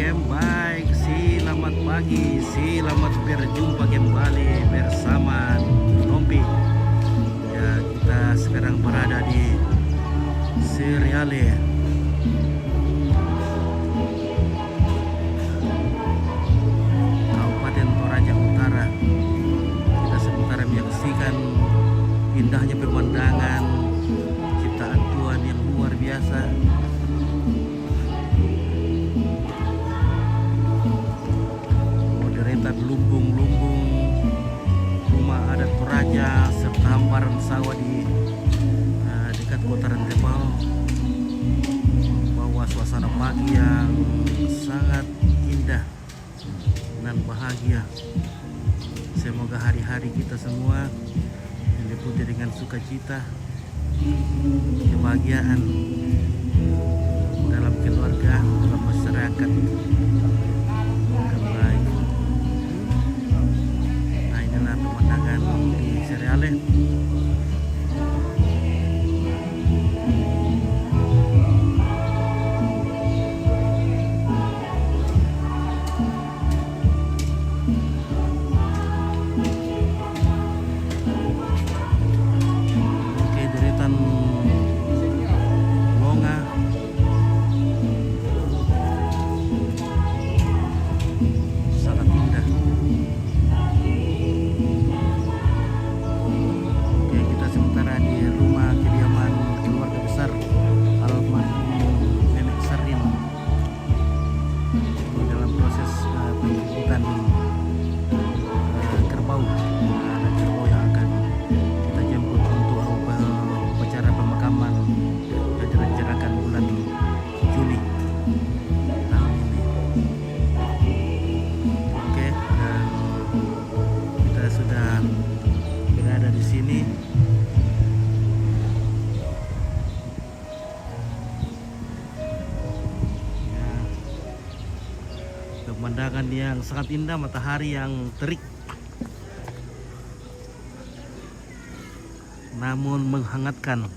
Welcome back, selamat pagi, selamat berjumpa kembali bersama Nompi. Ya, kita sekarang berada di Seriale, Kabupaten Toraja Utara. Kita sementara menyaksikan indahnya pemandangan ciptaan Tuhan yang luar biasa. Lumbung-lumbung rumah adat Toraja serta hamparan sawah di dekat kota Rembau, bahwa suasana pagi yang sangat indah dan bahagia. Semoga hari-hari kita semua diliputi dengan sukacita, kebahagiaan dalam keluarga, dalam masyarakat. Pemandangan di Seriale. Oke, deretan bunga, sangat indah. Sementara di rumah kediaman keluarga besar almarhum Nenek Sarin dalam proses penjemputan kerbau, anak kerbau yang akan kita jemput untuk upacara pemakaman yang direncanakan bulan Juli tahun ini. Oke, dan kita sudah berada di sini. Pemandangan yang sangat indah, matahari yang terik namun menghangatkan.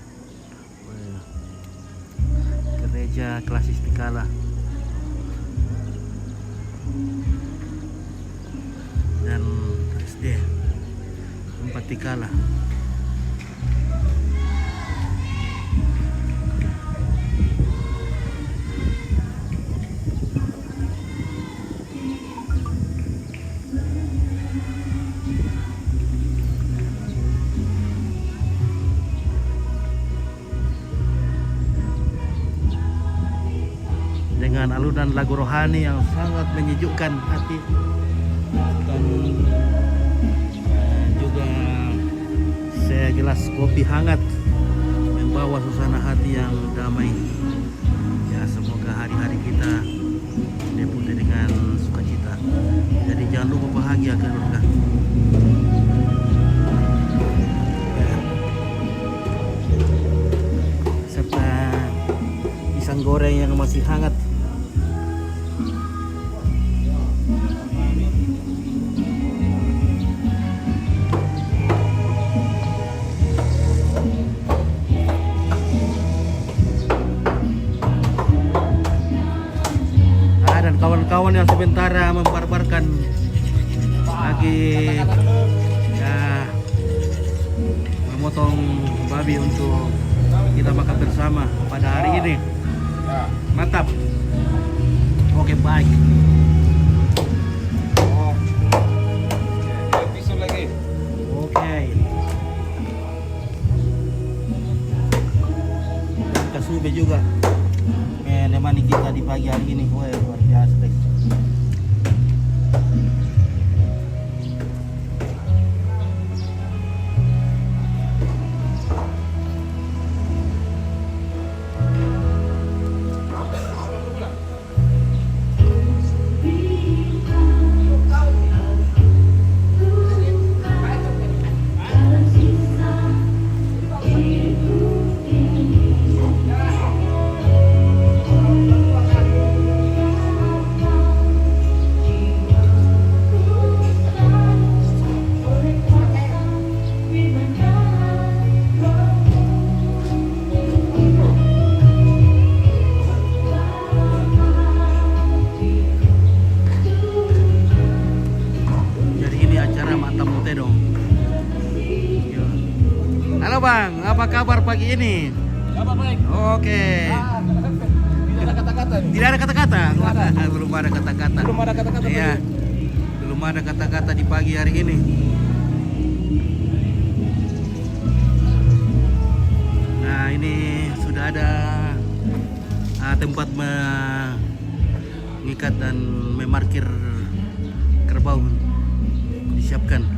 Gereja klasis Tikala dan SD 4 Tikala. Dengan alunan lagu rohani yang sangat menyejukkan hati, dan juga segelas kopi hangat membawa suasana hati yang damai. Ya, semoga hari-hari kita dipenuhi dengan sukacita. Jadi jangan lupa bahagia keluarga. Serta pisang goreng yang masih hangat. Dan kawan-kawan yang sementara membarbarkan lagi ya, memotong babi untuk kita makan bersama pada hari ini. Mantap. Oke, baik. Oke. Dan kasube juga menemani kita di pagi hari ini. Wah, luar biasa guys. apa kabar pagi ini? Kabar baik. Oke. Tidak ada kata-kata. Tidak ada kata-kata. Tidak ada. Belum ada kata-kata. Belum ada kata-kata. Iya. Belum ada kata-kata di pagi hari ini. Nah, ini sudah ada tempat mengikat dan memarkir kerbau disiapkan.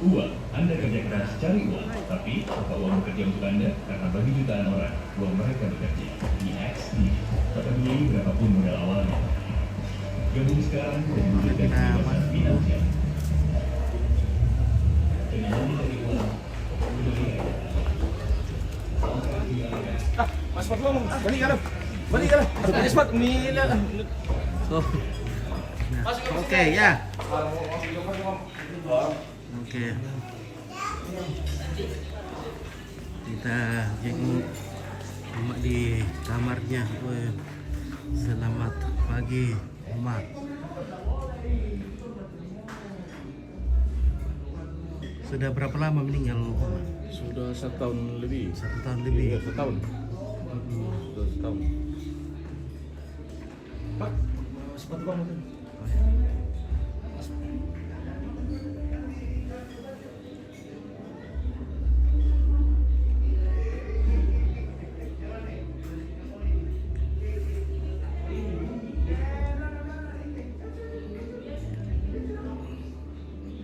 Uang, Anda kerja keras cari uang, tapi apa uang bekerja untuk Anda? Karena bagi jutaan orang, uang mereka bekerja. Di XD, tak biayai berapapun modal awalnya. Gabung sekarang dan diberikan kebebasan finansial. Dengan dari uang, Mas Pat ngomong, balik kan? Balik kan? Mas Pat, nila. Oke, ya. Oke. Kita jenguk Emak di kamarnya. Selamat pagi, Emak. Sudah berapa lama meninggal, Emak? Sudah 1 tahun lebih. 1 tahun lebih. Iya, 1 tahun. Sudah 1 tahun. Pak, sepatu kamu tuh. Oh, ya.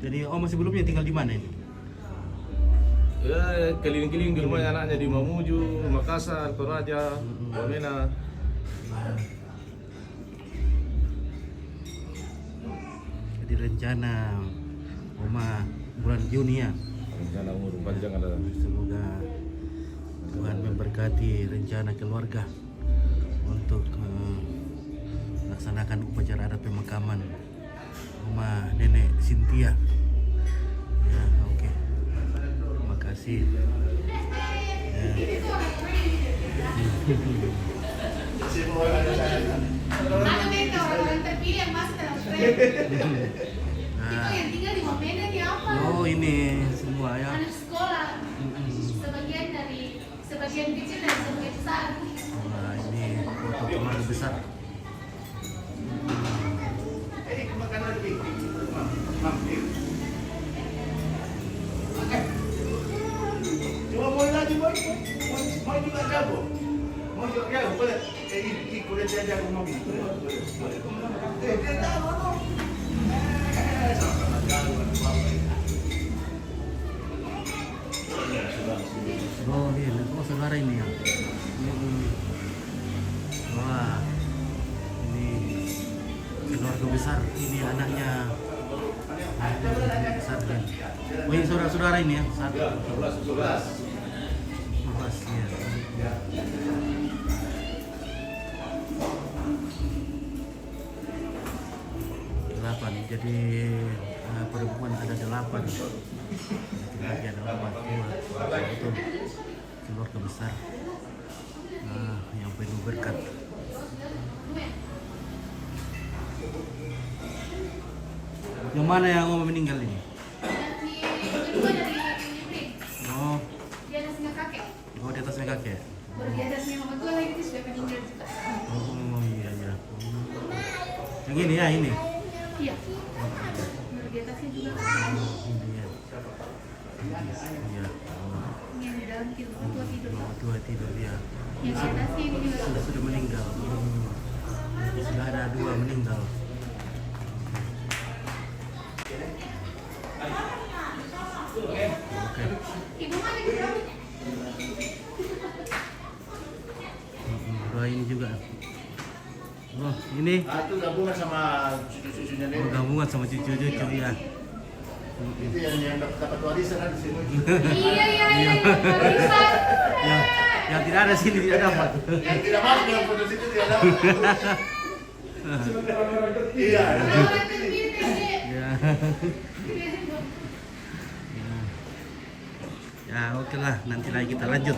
Jadi masih sebelumnya tinggal di mana ini? Ya, keliling-keliling di rumahnya anaknya di Mamuju, Makassar, Toraja, Wamena. Jadi rencana Oma bulan Juni ya. Rencana umur panjang ada. Semoga Tuhan memberkati rencana keluarga untuk melaksanakan upacara adat pemakaman Oma Nenek Cynthia. Ya, oke. Terima kasih. Ya. Ano nito, orang terpilih yang masuk dalam frame. Itu yang tinggal di Wamena di apa? Oh, ini semua ya. Anak sekolah. Sebagian kecil dan sebagian besar. Wah, ini foto keluarga besar. Cuma mau lagi boy, mau juga jago, mau juga jago, boleh ikut dia jago mobil. Dia tahu apa? Oh, iya, saudara ini ya. Wah, ini keluarga besar, ini anaknya. Besar kan. Oh, ini saudara-saudara ini ya. 11 ya. Delapan, jadi perempuan ada 8, laki ada 4, itu keluarga besar yang penuh berkat. Yang mana yang mau meninggal ini? Kedua dari Ibrik. Oh, Dia anak kakek. di atasnya kakek. Baru di atasnya mama tua lagi itu sudah meninggal juga. Oh iya ya. Yang ini ya ini. Iya. Baru di atasnya juga. Ini ya. Iya. Oh. Yang di dalam tidur, mama tua tidur. Mama tua tidur ya. Yang di atasnya ini juga. Sudah meninggal. Sudah ada 2 meninggal. Oke. Ibu mana di dalam? Dua ini juga. Oh ini. Itu gabungan sama cucu-cucunya Oh, nenek. gabungan sama cucu-cucu ya. Itu yang dapat warisan kan di sini. Iya, iya, iya. Warisan. Yang tidak ada sini tidak dapat. Yang tidak masuk dalam foto situ tidak dapat. Iya. Orang terpilih, Dek. Ya. Ya, oke lah, nanti lagi kita lanjut.